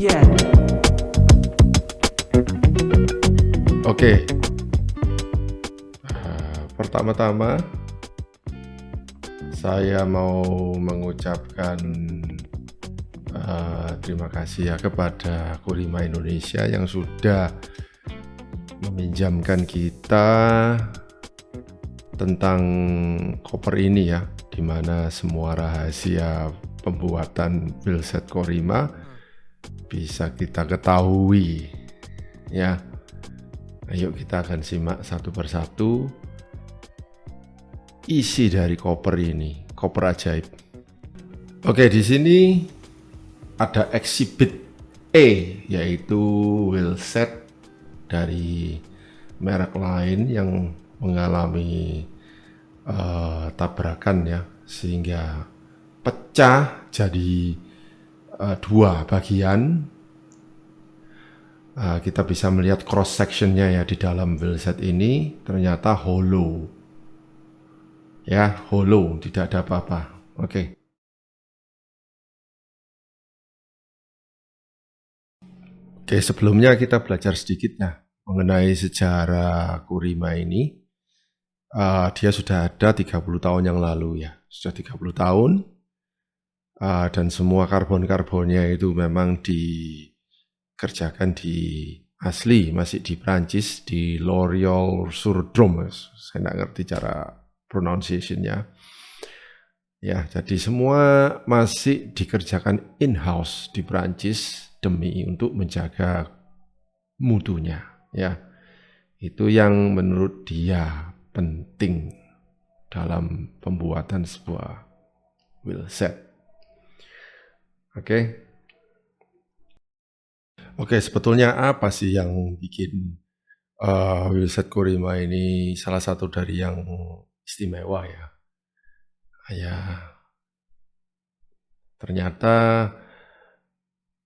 Yeah. Oke, pertama-tama saya mau mengucapkan terima kasih ya kepada Kurima Indonesia yang sudah meminjamkan kita tentang koper ini ya, di mana semua rahasia pembuatan wheelset Kurima bisa kita ketahui ya. Ayo kita akan simak satu persatu isi dari koper ini, koper ajaib. Oke, di sini ada exhibit E, yaitu wheelset dari merek lain yang mengalami tabrakan ya, sehingga pecah jadi dua bagian. Kita bisa melihat cross sectionnya ya di dalam wheelset ini ternyata hollow ya, hollow, tidak ada apa-apa. Oke. Oke, sebelumnya kita belajar sedikit ya mengenai sejarah Kurima ini. Dia sudah ada 30 tahun yang lalu ya, sudah 30 tahun, dan semua karbon-karbonnya itu memang dikerjakan di asli, masih di Prancis, di L'Oreal-sur-Drôme. Saya nggak ngerti cara pronunciation-nya. Ya, jadi semua masih dikerjakan in-house di Prancis demi untuk menjaga mutunya. Ya, itu yang menurut dia penting dalam pembuatan sebuah wheelset. Oke, sebetulnya apa sih yang bikin wheelset Kurima ini salah satu dari yang istimewa ya? Ya, ternyata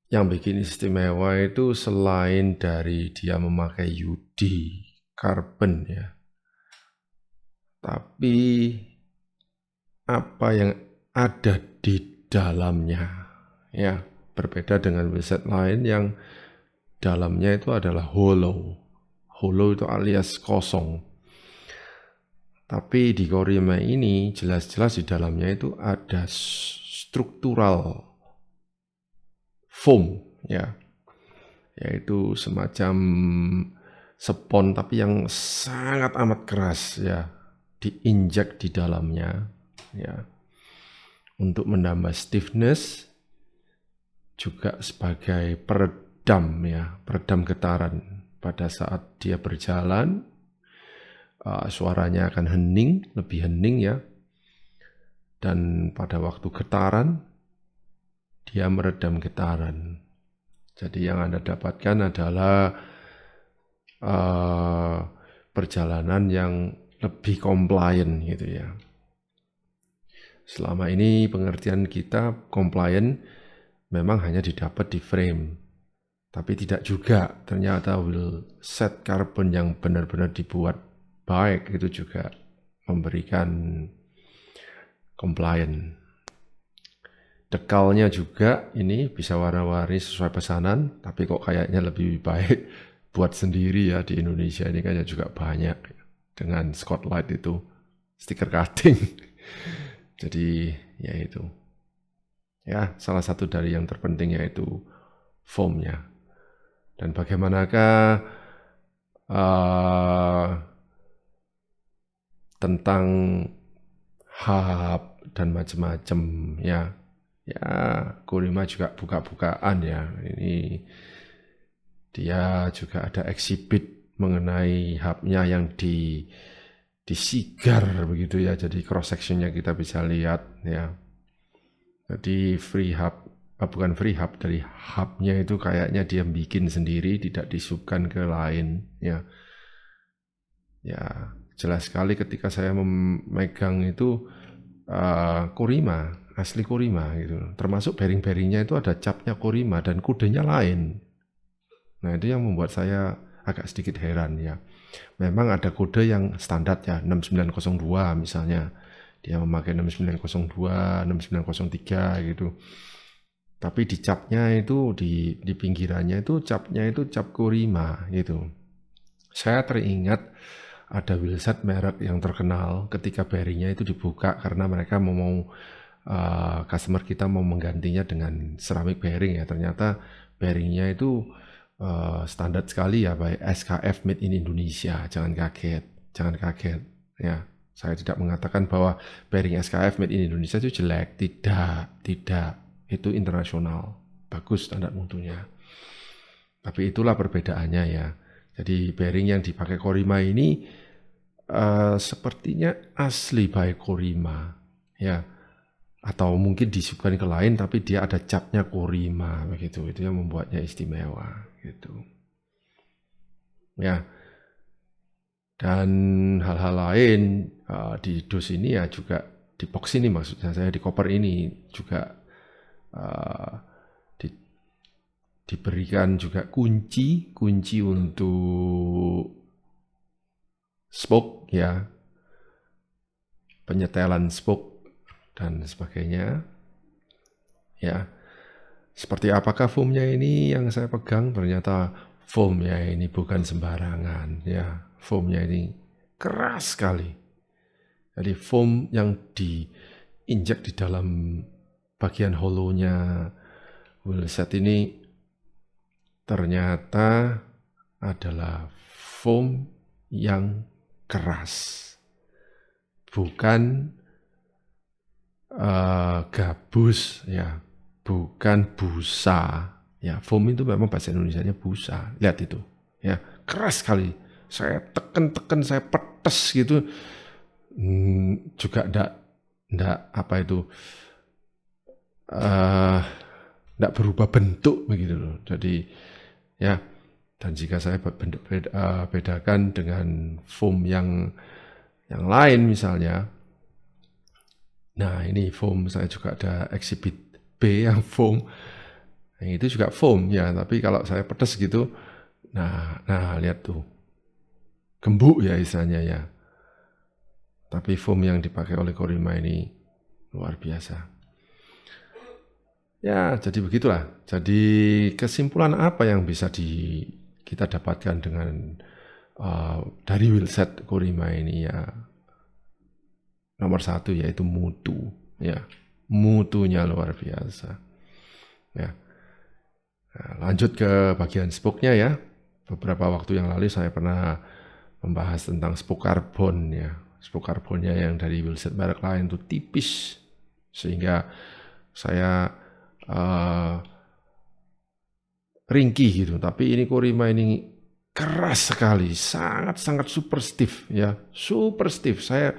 yang bikin istimewa itu selain dari dia memakai UD carbon ya, tapi apa yang ada di dalamnya ya, berbeda dengan wheelset lain yang dalamnya itu adalah hollow. Hollow itu alias kosong. Tapi di Kurima ini jelas-jelas di dalamnya itu ada struktural foam ya, yaitu semacam spons tapi yang sangat amat keras ya, diinjak di dalamnya ya, untuk menambah stiffness, juga sebagai peredam ya, peredam getaran pada saat dia berjalan. Suaranya akan hening, lebih hening ya, dan pada waktu getaran dia meredam getaran. Jadi yang Anda dapatkan adalah perjalanan yang lebih compliant gitu ya. Selama ini pengertian kita compliant memang hanya didapat di frame, tapi tidak juga. Ternyata wheelset carbon yang benar-benar dibuat baik itu juga memberikan compliant. Dekalnya juga ini bisa warna-warni sesuai pesanan, tapi kok kayaknya lebih baik buat sendiri ya. Di Indonesia ini kayaknya juga banyak dengan Scotlight itu stiker cutting. Jadi ya itu ya, salah satu dari yang terpenting yaitu foamnya. Dan bagaimanakah tentang hub dan macam-macam ya. Ya, Kurima juga buka-bukaan ya. Ini dia juga ada exhibit mengenai hubnya yang disigar begitu ya. Jadi cross sectionnya kita bisa lihat ya. Jadi free hub, bukan free hub, dari hubnya itu kayaknya dia bikin sendiri, tidak disubkan ke lain ya. Ya, jelas sekali ketika saya memegang itu Kurima, asli Kurima gitu. Termasuk bearing-bearingnya itu ada capnya Kurima dan kodenya lain. Nah, itu yang membuat saya agak sedikit heran ya. Memang ada kode yang standar ya, 6902 misalnya. Dia memakai 6902, 6903 gitu. Tapi di capnya itu di pinggirannya itu capnya itu cap Kurima gitu. Saya teringat ada wheelset merek yang terkenal ketika bearingnya itu dibuka karena mereka mau customer kita mau menggantinya dengan ceramic bearing ya. Ternyata bearingnya itu standar sekali ya, by SKF made in Indonesia. Jangan kaget ya. Saya tidak mengatakan bahwa bearing SKF made in Indonesia itu jelek, tidak. Itu internasional, bagus standar mutunya. Tapi itulah perbedaannya ya. Jadi bearing yang dipakai Korima ini sepertinya asli by Korima ya. Atau mungkin disubkan ke lain tapi dia ada capnya Korima begitu. Itu yang membuatnya istimewa gitu. Ya. Dan hal-hal lain di dus ini ya juga di box ini, maksudnya saya di koper ini juga diberikan juga kunci untuk spoke ya, penyetelan spoke dan sebagainya ya. Seperti apakah foamnya ini yang saya pegang? Ternyata foamnya ini bukan sembarangan ya. Foamnya ini keras sekali. Jadi foam yang diinjak di dalam bagian hollow-nya wheelset ini ternyata adalah foam yang keras. Bukan gabus ya, bukan busa. Ya, foam itu memang bahasa Indonesianya busa. Lihat itu, ya keras sekali. Saya tekan, saya petes gitu, juga ndak apa itu, ndak berubah bentuk begitu loh. Jadi ya, dan jika saya bedakan dengan foam yang lain misalnya, nah ini foam saya juga ada exhibit B yang foam. Yang itu juga foam ya, tapi kalau saya pedas gitu, nah lihat tuh, gembuk ya istilahnya ya. Tapi foam yang dipakai oleh Korima ini luar biasa. Ya, jadi begitulah. Jadi kesimpulan apa yang bisa kita dapatkan dengan dari wheelset Korima ini ya? Nomor satu yaitu mutu, ya, mutunya luar biasa. Ya. Nah, lanjut ke bagian spoke-nya ya. Beberapa waktu yang lalu saya pernah membahas tentang spoke karbon ya. Spoke karbonnya yang dari wheelset merek lain itu tipis sehingga saya ringkih gitu. Tapi ini Korima ini keras sekali, sangat super stiff ya, super stiff. Saya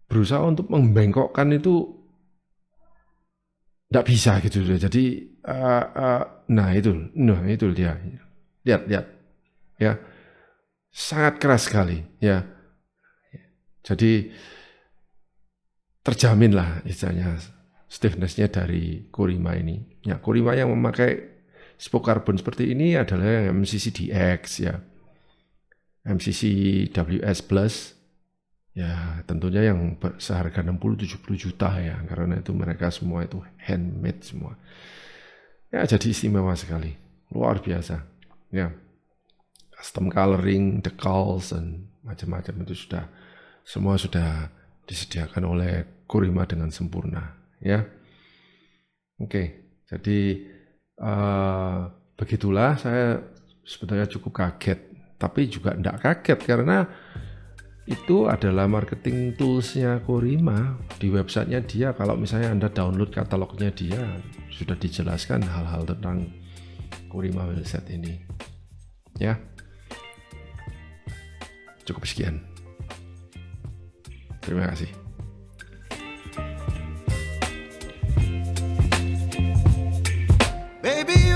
berusaha untuk membengkokkan itu nggak bisa gitu. Jadi nah itu dia. Lihat ya, sangat keras sekali ya. Jadi terjamin lah istilahnya stiffness-nya dari Korima ini. Ya, Korima yang memakai spoke karbon seperti ini adalah yang MCC DX ya, MCC WS Plus. Ya tentunya yang seharga 60-70 juta ya, karena itu mereka semua itu handmade semua. Ya jadi istimewa sekali, luar biasa. Ya, custom coloring, decals dan macam-macam itu semua sudah disediakan oleh Korima dengan sempurna. Ya, oke. Jadi begitulah, saya sebenarnya cukup kaget, tapi juga tidak kaget karena itu adalah marketing tools-nya Korima. Di websitenya dia, kalau misalnya Anda download katalognya dia, sudah dijelaskan hal-hal tentang Korima wheelset ini. Ya, cukup sekian. Terima kasih. Baby,